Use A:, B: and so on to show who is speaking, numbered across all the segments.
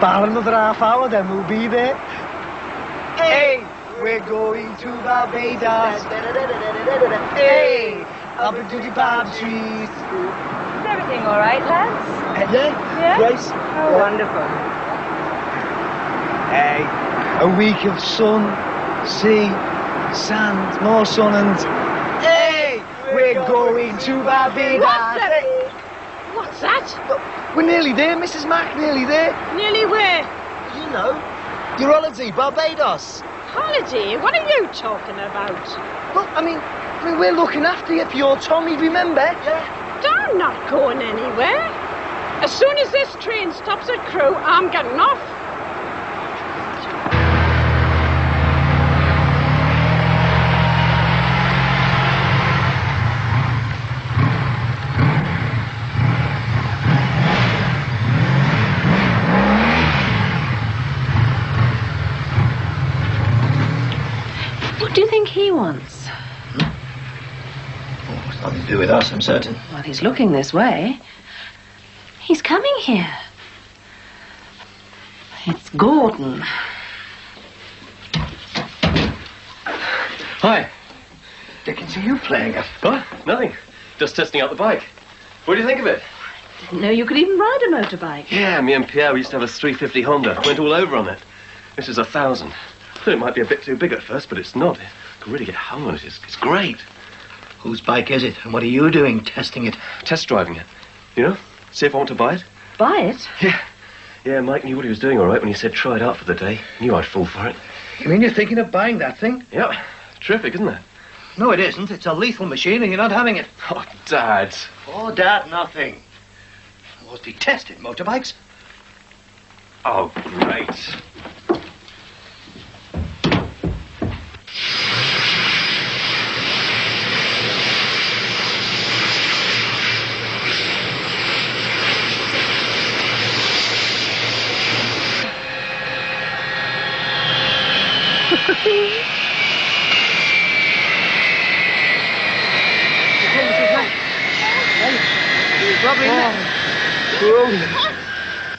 A: About another half hour, then we'll be there. Hey, we're going to Barbados. Hey, up into the palm trees.
B: Is everything all right, lads?
A: Yeah? Grace?
B: Oh, wonderful.
A: Hey, a week of sun, sea, sand, more sun and... Hey, we're going to Barbados.
B: What's that?
A: Look, we're nearly there, Mrs Mac, nearly there.
B: Nearly where?
A: You know, your holiday, Barbados.
B: Holiday? What are you talking about?
A: Look, I mean, we're looking after you for your Tommy, remember? Yeah.
B: I'm not going anywhere. As soon as this train stops at Crewe, I'm getting off.
C: What do you think he wants?
D: Oh, it's nothing to do with us, I'm certain.
C: Well, he's looking this way. He's coming here. It's Gordon.
D: Hi. Dickens, are you playing it?
E: What? Nothing. Just testing out the bike. What do you think of it?
C: Didn't know you could even ride a motorbike.
E: Yeah, me and Pierre, we used to have a 350 Honda. Went all over on it. This is 1,000. It might be a bit too big at first, but it's not. You can really get hung on it. It's great.
D: Whose bike is it? And what are you doing, testing it?
E: Test driving it. You know? See if I want to buy it.
C: Buy it?
E: Yeah. Yeah, Mike knew what he was doing all right when he said try it out for the day. Knew I'd fall for it.
D: You mean you're thinking of buying that thing?
E: Yep. Terrific, isn't it?
D: No, it isn't. It's a lethal machine and you're not having it.
E: Oh, Dad.
D: Oh, Dad, nothing. I must be tested motorbikes.
E: Oh, great.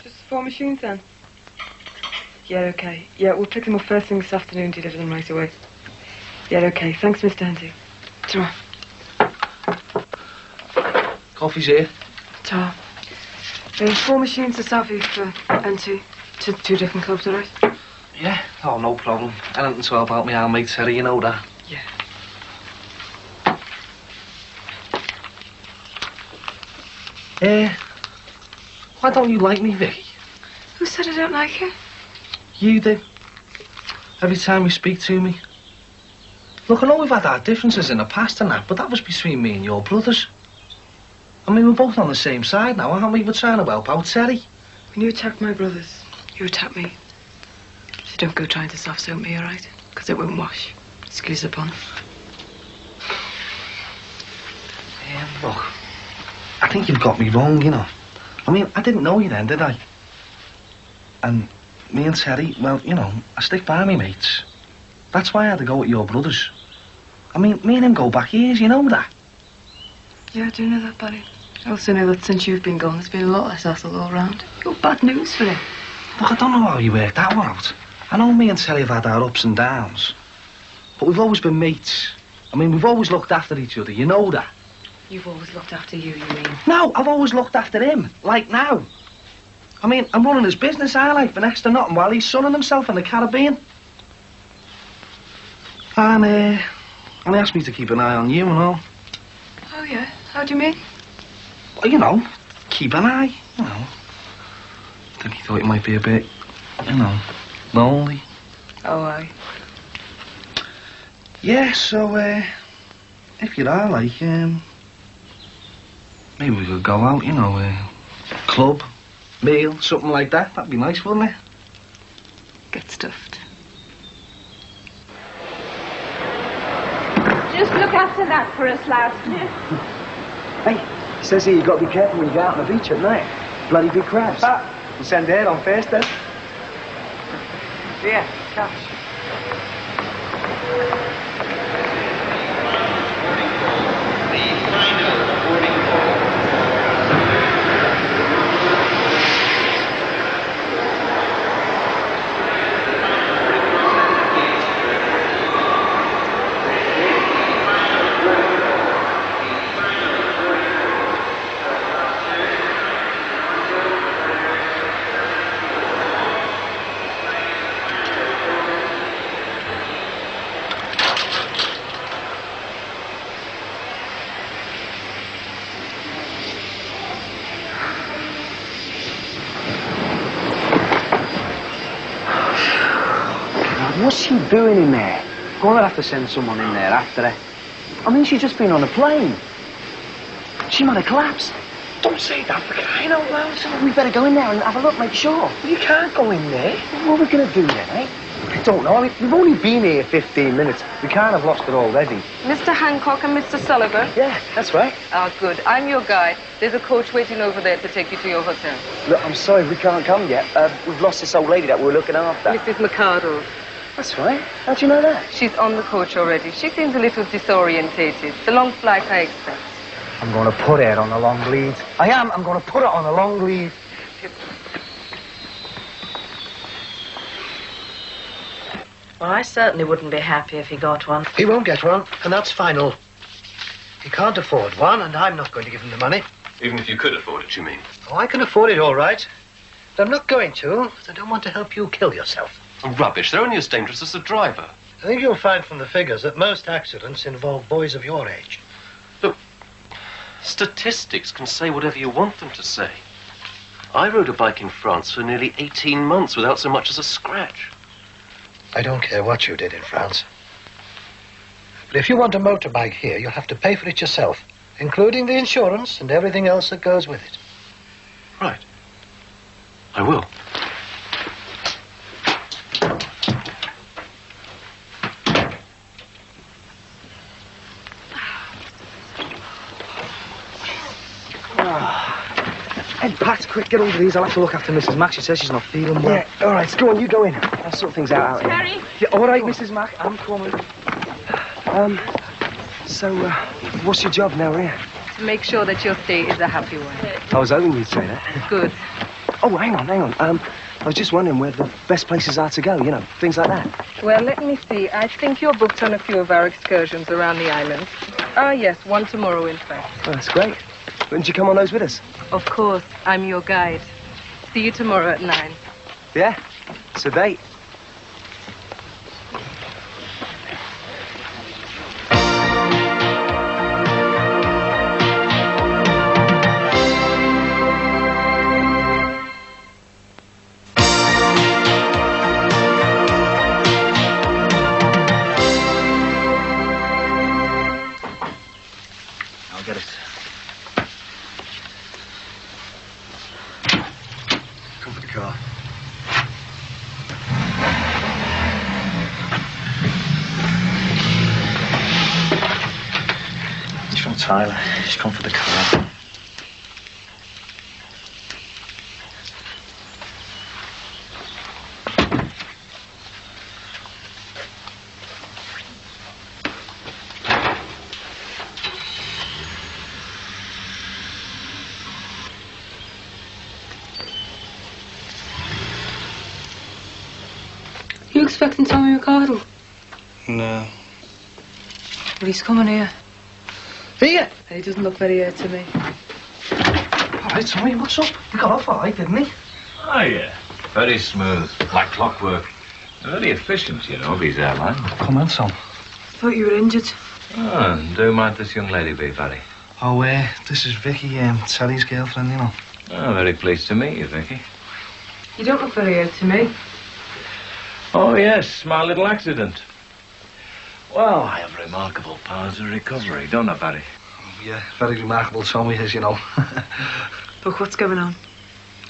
F: Just 4 machines then? Yeah, okay. Yeah, we'll pick them up first thing this afternoon, deliver them right away. Yeah, okay. Thanks, Mr. Henty. Ta.
D: Coffee's here.
F: Ta. 4 machines to Southie for Henty. To 2 different clubs, all right?
D: Yeah? Oh, no problem. Anything to help out me, mate, Terry, you know that.
F: Yeah.
D: Why don't you like me, Vicky?
F: Who said I don't like you?
D: You do. Every time you speak to me. Look, I know we've had our differences in the past and that, but that was between me and your brothers. I mean, we're both on the same side now, aren't we? We're trying to help out Terry.
F: When you attack my brothers, you attack me. So don't go trying to soft-soap me, all right? Because it won't wash. Excuse upon it.
D: Look, I think you've got me wrong, you know. I mean, I didn't know you then, did I? And me and Terry, well, you know, I stick by me mates. That's why I had to go with your brothers. I mean, me and him go back years, you know that?
F: Yeah, I do know that, Barry. I also know that since you've been gone, there's been a lot less hassle all round. You're bad news for him.
D: Look, I don't know how you worked that one out. I know me and Terry have had our ups and downs. But we've always been mates. I mean, we've always looked after each other, you know that?
F: You've always looked after you mean?
D: No, I've always looked after him, like now. I mean, I'm running his business, for next to nothing while he's sunning himself in the Caribbean. And he asked me to keep an eye on you and all.
F: Oh, yeah? How do you mean?
D: Well, you know, keep an eye, you know. I think he thought it might be a bit, you know, lonely.
F: Oh, aye.
D: Yeah, so, if you are, like, maybe we could go out, you know, club, meal, something like that. That'd be nice, wouldn't it?
F: Get stuffed.
B: Just look after that for us, lad.
A: Hey, he says here you got to be careful when you go out on the beach at night. Bloody big crabs. We'll send Ed on first, then. Yeah, cash. What's she doing in there? Gonna have to send someone in there after her. I mean, she's just been on a plane. She might have collapsed.
E: Don't say that for crying out loud.
A: So we better go in there and have a look, make sure.
E: You can't go in there.
A: What are we going to do then, eh? I don't know. I mean, we've only been here 15 minutes. We can't have lost it already.
F: Mr. Hancock and Mr. Sullivan?
A: Yeah, that's right.
F: Ah, good. I'm your guide. There's a coach waiting over there to take you to your hotel.
A: Look, I'm sorry we can't come yet. We've lost this old lady that we were looking after.
F: Mrs. McArdle.
A: That's right. How'd you know that?
F: She's on the coach already. She seems a little disorientated. It's a long flight, I expect.
A: I'm going to put her on a long lead. I am. I'm going to put her on a long lead.
C: Well, I certainly wouldn't be happy if he got one.
G: He won't get one, and that's final. He can't afford one, and I'm not going to give him the money.
E: Even if you could afford it, you mean?
G: Oh, I can afford it all right. But I'm not going to, because I don't want to help you kill yourself.
E: Rubbish. They're only as dangerous as the driver.
G: I think you'll find from the figures that most accidents involve boys of your age.
E: Look, statistics can say whatever you want them to say. I rode a bike in France for nearly 18 months without so much as a scratch.
G: I don't care what you did in France. But if you want a motorbike here, you'll have to pay for it yourself, including the insurance and everything else that goes with it.
E: Right. I will.
A: Hey, Pat, quick, get over these. I'll have to look after Mrs. Mac. She says she's not feeling well. Yeah, all right, go on, you go in. I'll sort things out here.
B: Terry?
A: Yeah, all right, Mrs. Mac, I'm coming. What's your job now here?
F: To make sure that your stay is a happy one.
A: I was hoping you'd say that.
F: Good.
A: Oh, hang on. I was just wondering where the best places are to go, you know, things like that.
F: Well, let me see. I think you're booked on a few of our excursions around the island. Ah, yes, one tomorrow, in fact.
A: Oh, that's great. Wouldn't you come on those with us?
F: Of course, I'm your guide. See you tomorrow at 9.
A: Yeah, it's a date.
D: I'll get it. Come for the car. It's from Tyler. She's come for the car.
F: You expecting Tommy McArdle?
D: No.
F: Well, he's coming here.
G: Here!
F: And he doesn't look very here to me.
D: All right, Tommy, what's up? He got off all right, didn't he?
H: Oh, yeah. Very smooth, like clockwork. Very efficient, you know, these airlines.
D: Come on, Tom.
F: Thought you were injured.
H: Oh, and do might this young lady be, Barry?
D: Oh, this is Vicky, Sally's girlfriend, you know.
H: Oh, very pleased to meet you, Vicky.
F: You don't look very here to me.
H: Oh, yes, my little accident. Well, I have remarkable powers of recovery, don't I, Barry?
D: Yeah, very remarkable, Tommy is, you know.
F: Look, what's going on?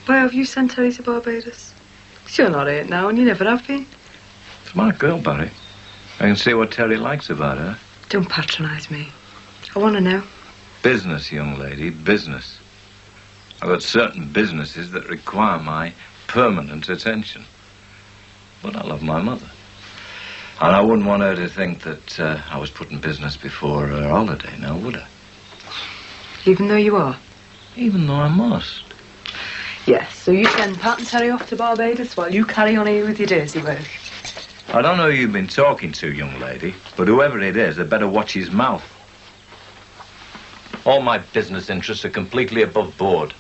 F: Why have you sent Terry to Barbados? 'Cause you're not here now and you never have been.
H: Smart girl, Barry. I can see what Terry likes about her.
F: Don't patronise me. I want to know.
H: Business, young lady, business. I've got certain businesses that require my permanent attention. But I love my mother. And I wouldn't want her to think that I was putting business before her holiday, now would I?
F: Even though you are?
H: Even though I must.
F: Yes, so you send Pat and Terry off to Barbados while you carry on here with your daisy work.
H: I don't know who you've been talking to, young lady, but whoever it is, had better watch his mouth. All my business interests are completely above board.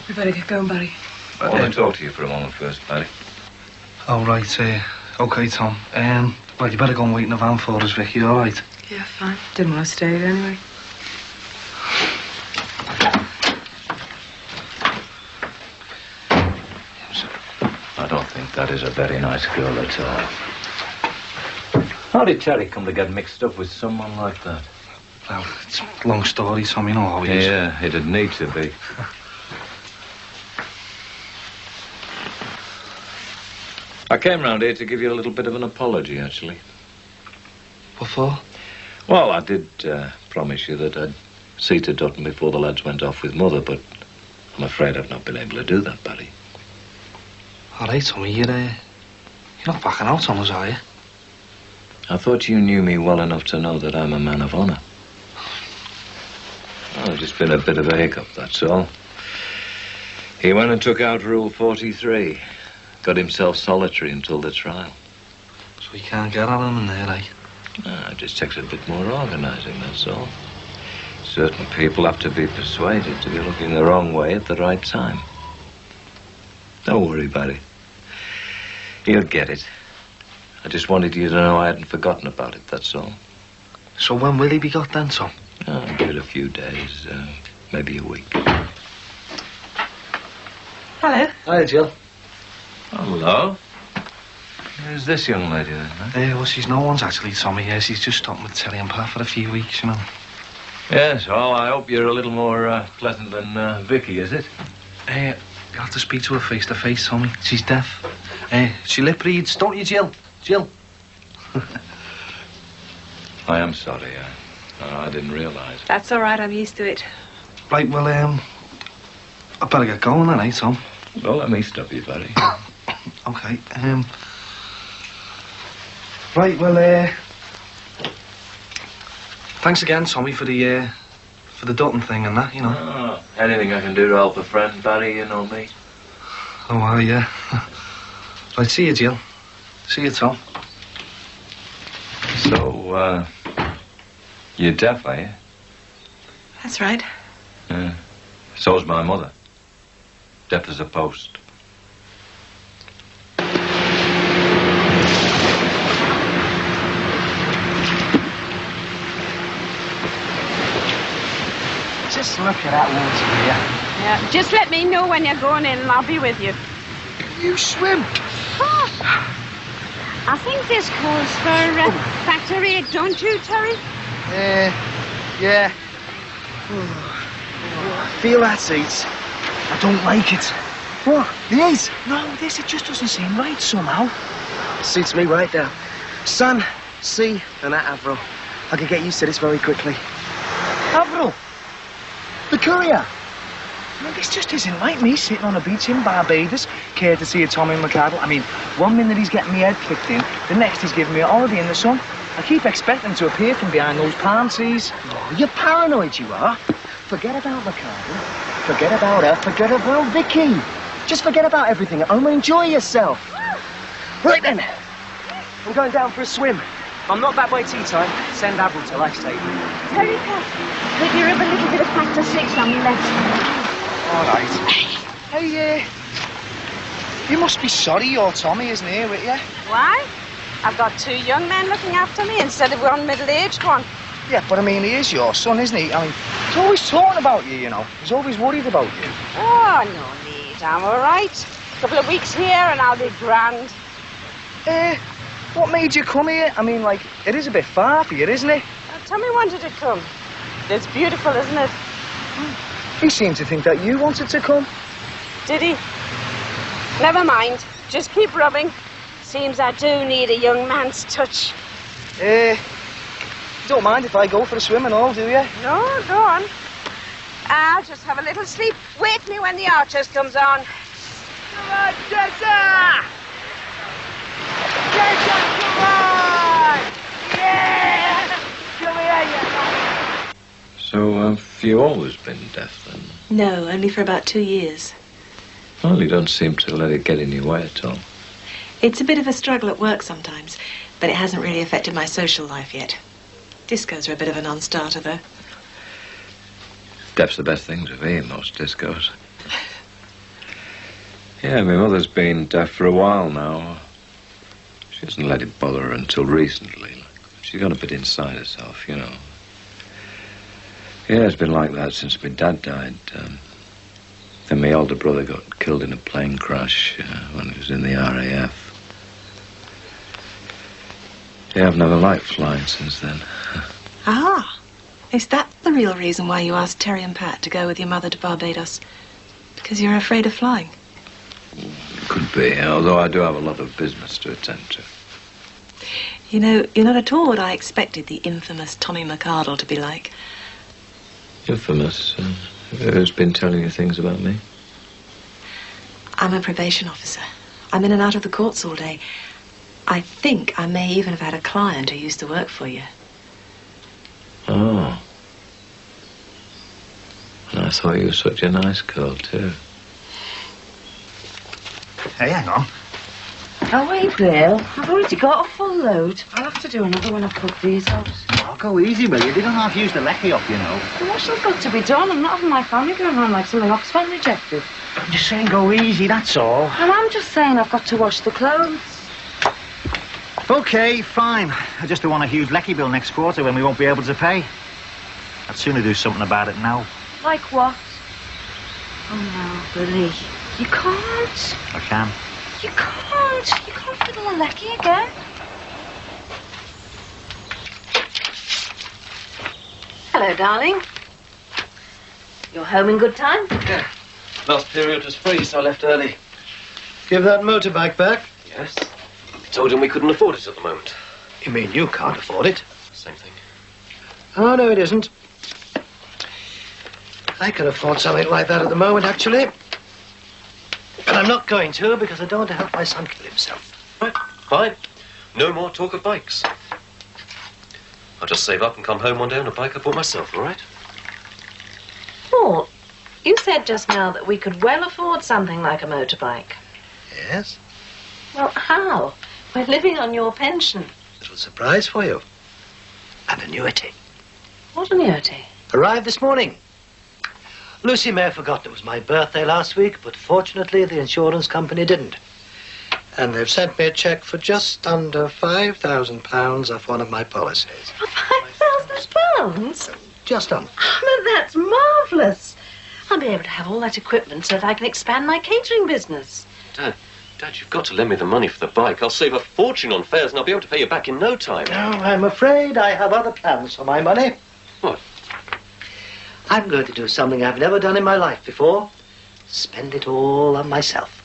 F: We better get going, Barry.
H: I want to talk to you for a moment first, Barry.
D: All right, okay, Tom. Well, you better go and wait in the van for us, Vicky, all right?
F: Yeah, fine. Didn't want to stay here anyway.
H: I don't think that is a very nice girl at all. How did Terry come to get mixed up with someone like that?
D: Well, it's a long story, Tom, you know how he is.
H: Yeah, it'd need to be. I came round here to give you a little bit of an apology, actually.
D: What for?
H: Well, I did promise you that I'd see to Dutton before the lads went off with Mother, but I'm afraid I've not been able to do that, Barry.
D: All right, Tommy, you're not backing out on us, are you?
H: I thought you knew me well enough to know that I'm a man of honour. Well, it's just been a bit of a hiccup, that's all. He went and took out Rule 43. Got himself solitary until the trial.
D: So we can't get at him in there, eh?
H: It just takes a bit more organising, that's all. Certain people have to be persuaded to be looking the wrong way at the right time. Don't worry, Barry. You'll get it. I just wanted you to know I hadn't forgotten about it, that's all.
D: So when will he be got then, Tom?
H: Give it a few days, maybe a week.
F: Hello.
D: Hi, Jill.
H: Hello. Who's this young lady then, huh?
D: Well, she's no one's actually, Tommy. Yes, she's just stopping with Terry and Pat for a few weeks, you know.
H: Yes, well, I hope you're a little more pleasant than Vicky, is it?
D: You'll have to speak to her face to face, Tommy. She's deaf. She lip reads, don't you, Jill? Jill.
H: I am sorry. I didn't realise.
F: That's all right. I'm used to it.
D: Right, well, I better get going then, eh, Tom?
H: Well, let me stop you, Barry.
D: Okay, right, well, thanks again, Tommy, for the Dutton thing and that, you know.
H: Oh, anything I can do to help a friend, Barry, you know me.
D: Oh, well, yeah. Right, see you, Jill. See you, Tom.
H: So, you're deaf, are you?
F: That's right.
H: Yeah. So's my mother. Deaf as a post.
A: Just look at that water here.
B: Yeah, just let me know when you're going in and I'll be with you.
A: Can you swim?
B: I think this calls for factor 8, don't you, Terry?
A: Yeah. Feel that, seats. I don't like it. What? This? No, it just doesn't seem right somehow. Suits me right now. Sun, sea, and that Avril. I can get used to this very quickly. Avril? The courier? No, this just isn't like me sitting on a beach in Barbados, courtesy of Tommy McArdle. I mean, one minute he's getting me head kicked in, the next he's giving me a holiday in the sun. I keep expecting to appear from behind those palm trees. Oh, you're paranoid, you are. Forget about McArdle. Forget about her. Forget about Vicky. Just forget about everything at home and enjoy yourself. Right then. I'm going down for a swim. If I'm not back by tea time, send Avril till I stay.
B: Terry, could you rub a little bit of factor 6 on me left?
A: All right. Hey, you must be sorry your Tommy isn't here with you.
B: Why? I've got 2 young men looking after me instead of one middle-aged one.
A: Yeah, but I mean, he is your son, isn't he? I mean, he's always talking about you, you know. He's always worried about you.
B: Oh, no need. I'm all right. A couple of weeks here and I'll be grand.
A: What made you come here? I mean, like, it is a bit far for you, isn't it?
B: Tommy wanted to come. It's beautiful, isn't it?
A: He seemed to think that you wanted to come.
B: Did he? Never mind. Just keep rubbing. Seems I do need a young man's touch.
A: You don't mind if I go for a swim and all, do you?
B: No, go on. I'll just have a little sleep. Wake me when the Archers comes on.
A: Come on, Jessa! Jessa, come on! Yeah! Come here, you.
H: So, have you always been deaf, then?
F: No, only for about 2 years.
H: Well, you don't seem to let it get in your way at all.
F: It's a bit of a struggle at work sometimes, but it hasn't really affected my social life yet. Discos are a bit of a non-starter, though.
H: Deaf's the best thing to be in most discos. Yeah, my mother's been deaf for a while now. She hasn't let it bother her until recently. She's got a bit inside herself, you know. Yeah, it's been like that since my dad died. Then my older brother got killed in a plane crash when he was in the RAF. Yeah, I've never liked flying since then.
I: Ah, is that the real reason why you asked Terry and Pat to go with your mother to Barbados? Because you're afraid of flying?
H: Could be, although I do have a lot of business to attend to.
I: You know, you're not at all what I expected the infamous Tommy McArdle to be like.
H: Infamous? Who's been telling you things about me?
I: I'm a probation officer. I'm in and out of the courts all day. I think I may even have had a client who used to work for you.
H: Oh. And I thought you were such a nice girl, too.
A: Hey, hang on.
B: Oh, wait, Bill. I've already got a full load. I'll have to do another when I cook these out.
A: Oh, go easy, will you? They don't have to use the lecky up, you know.
B: The washing's got to be done. I'm not having my family going around like some of Oxfam rejected.
A: I'm just saying go easy, that's all.
B: And I'm just saying I've got to wash the clothes.
A: OK, fine. I just don't want a huge lecky bill next quarter when we won't be able to pay. I'd sooner do something about it now.
B: Like what? Oh, no, Billy. You can't.
A: I can.
B: You can't. You can't fiddle a lecky again. Hello, darling. You're home in good time?
E: Yeah. Last period was free, so I left early.
G: Give that motorbike back.
E: Yes. Told him we couldn't afford it at the moment.
G: You mean you can't afford it?
E: Same thing.
G: Oh, no, it isn't. I can afford something like that at the moment, actually. But I'm not going to because I don't want to help my son kill himself.
E: Right, fine. No more talk of bikes. I'll just save up and come home one day on a bike I bought myself, all right?
B: Paul, you said just now that we could well afford something like a motorbike.
G: Yes?
B: Well, how? We're living on your pension.
G: Little surprise for you. An annuity.
B: What annuity?
G: Arrived this morning. Lucy may have forgotten it was my birthday last week, but fortunately the insurance company didn't. And they've sent me a cheque for just under £5,000 off one of my policies.
B: £5,000?
G: Just under.
B: But that's marvellous. I'll be able to have all that equipment so that I can expand my catering business.
E: Dad, you've got to lend me the money for the bike. I'll save a fortune on fares and I'll be able to pay you back in no time.
G: No, I'm afraid I have other plans for my money.
E: What?
G: I'm going to do something I've never done in my life before. Spend it all on myself.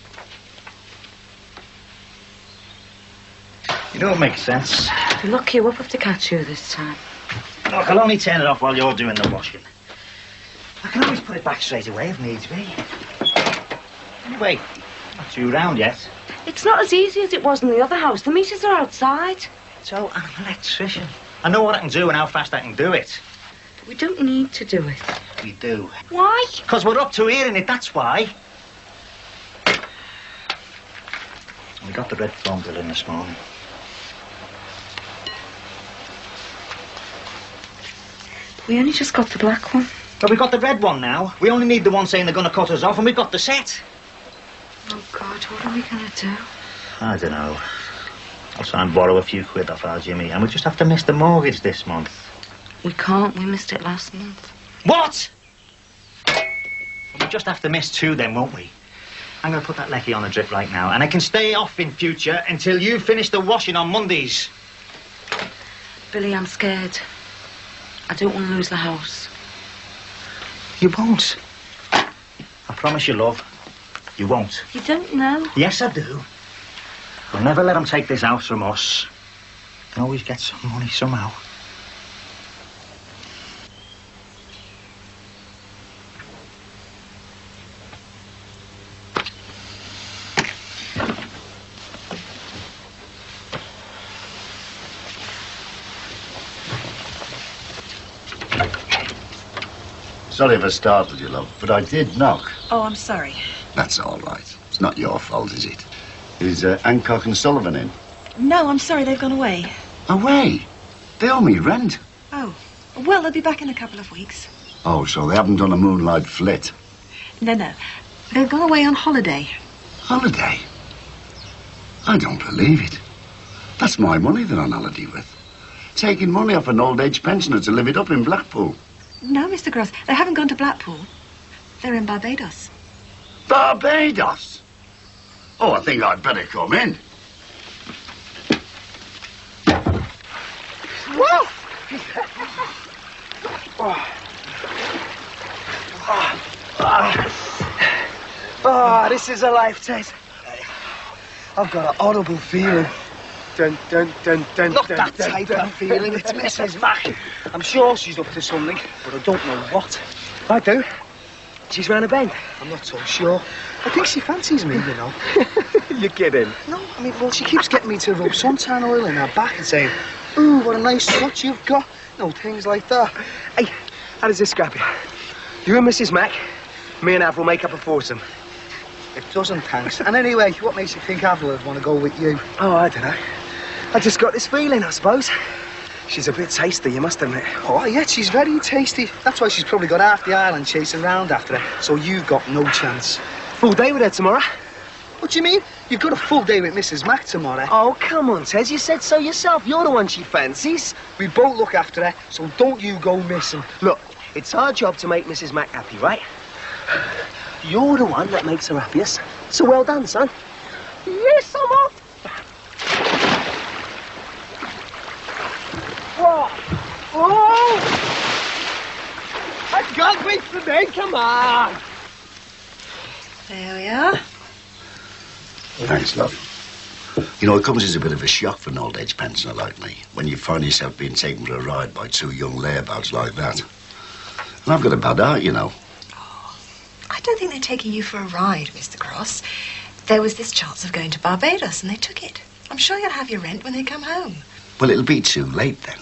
A: You don't make sense.
B: You're lucky we'll have to catch you this time.
A: Look, I'll only turn it off while you're doing the washing. I can always put it back straight away if needs be. Anyway, not too round yet.
B: It's not as easy as it was in the other house. The meters are outside.
A: So, I'm an electrician. I know what I can do and how fast I can do it.
B: We don't need to do it.
A: We do.
B: Why?
A: Because we're up to here in it, that's why. We got the red phone bill in this morning.
B: We only just got the black one.
A: But we got the red one now. We only need the one saying they're going to cut us off, and we've got the set.
B: Oh, God, what are we going to do?
A: I don't know. I'll try and borrow a few quid off our Jimmy, and we'll just have to miss the mortgage this month.
B: We can't. We missed it last month.
A: What? We'll just have to miss 2 then, won't we? I'm going to put that lecky on the drip right now, and I can stay off in future until you finish the washing on Mondays.
B: Billy, I'm scared. I don't want to lose the house.
A: You won't. I promise you, love. You won't.
B: You don't know.
A: Yes, I do. We'll never let them take this house from us. Can always get some money somehow.
J: Sorry if I startled you, love, but I did knock.
I: Oh, I'm sorry.
J: That's all right. It's not your fault, is it? Is Hancock and Sullivan in?
I: No, I'm sorry, they've gone away.
J: Away? They owe me rent.
I: Oh, well, they'll be back in a couple of weeks.
J: Oh, so they haven't done a moonlight flit.
I: No. They've gone away on holiday.
J: Holiday? I don't believe it. That's my money they're on holiday with. Taking money off an old age pensioner to live it up in Blackpool.
I: No, Mr. Gross, they haven't gone to Blackpool. They're in Barbados.
J: Barbados? Oh, I think I'd better come in.
A: Oh, this is a life, Ted. I've got an audible feeling. Dun, dun, dun, dun,
D: Not
A: dun,
D: that
A: dun,
D: type
A: dun.
D: of feeling. It's Mrs. Mac.
A: I'm sure she's up to something, but I don't know what. I do. She's round a bend.
D: I'm not so sure. I think she fancies me, you know.
A: You're kidding.
D: No, I mean, well, she keeps getting me to rub suntan oil in her back and saying, "Ooh, what a nice swatch you've got." No, things like that.
A: Hey, how does this scrap you? You and Mrs. Mac, me and Avril make up a foursome.
D: It doesn't, thanks. And anyway, what makes you think Avril would want to go with you?
A: Oh, I don't know. I just got this feeling, I suppose. She's a bit tasty, you must admit.
D: Oh, yeah, she's very tasty. That's why she's probably got half the island chasing around after her. So you've got no chance.
A: Full day with her tomorrow.
D: What do you mean? You've got a full day with Mrs. Mac tomorrow.
A: Oh, come on, Tez. You said so yourself. You're the one she fancies.
D: We both look after her, so don't you go missing.
A: Look, it's our job to make Mrs. Mac happy, right? You're the one that makes her happiest. So well done, son. Yes, I'm off. Whoa. Oh! I can't wait for me. Come on.
I: There we are.
J: Thanks, love. You know, it comes as a bit of a shock for an old age pensioner like me when you find yourself being taken for a ride by two young layabouts like that. And I've got a bad heart, you know.
I: Oh, I don't think they're taking you for a ride, Mr. Cross. There was this chance of going to Barbados and they took it. I'm sure you'll have your rent when they come home.
J: Well, it'll be too late then.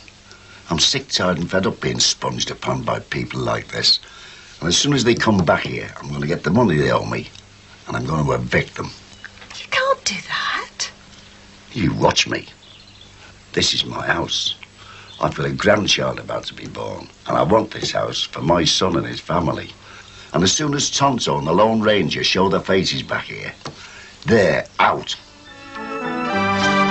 J: I'm sick, tired and fed up being sponged upon by people like this. And as soon as they come back here, I'm going to get the money they owe me and I'm going to evict them.
I: You can't do that.
J: You watch me. This is my house. I've got a grandchild about to be born, and I want this house for my son and his family. And as soon as Tonto and the Lone Ranger show their faces back here, they're out.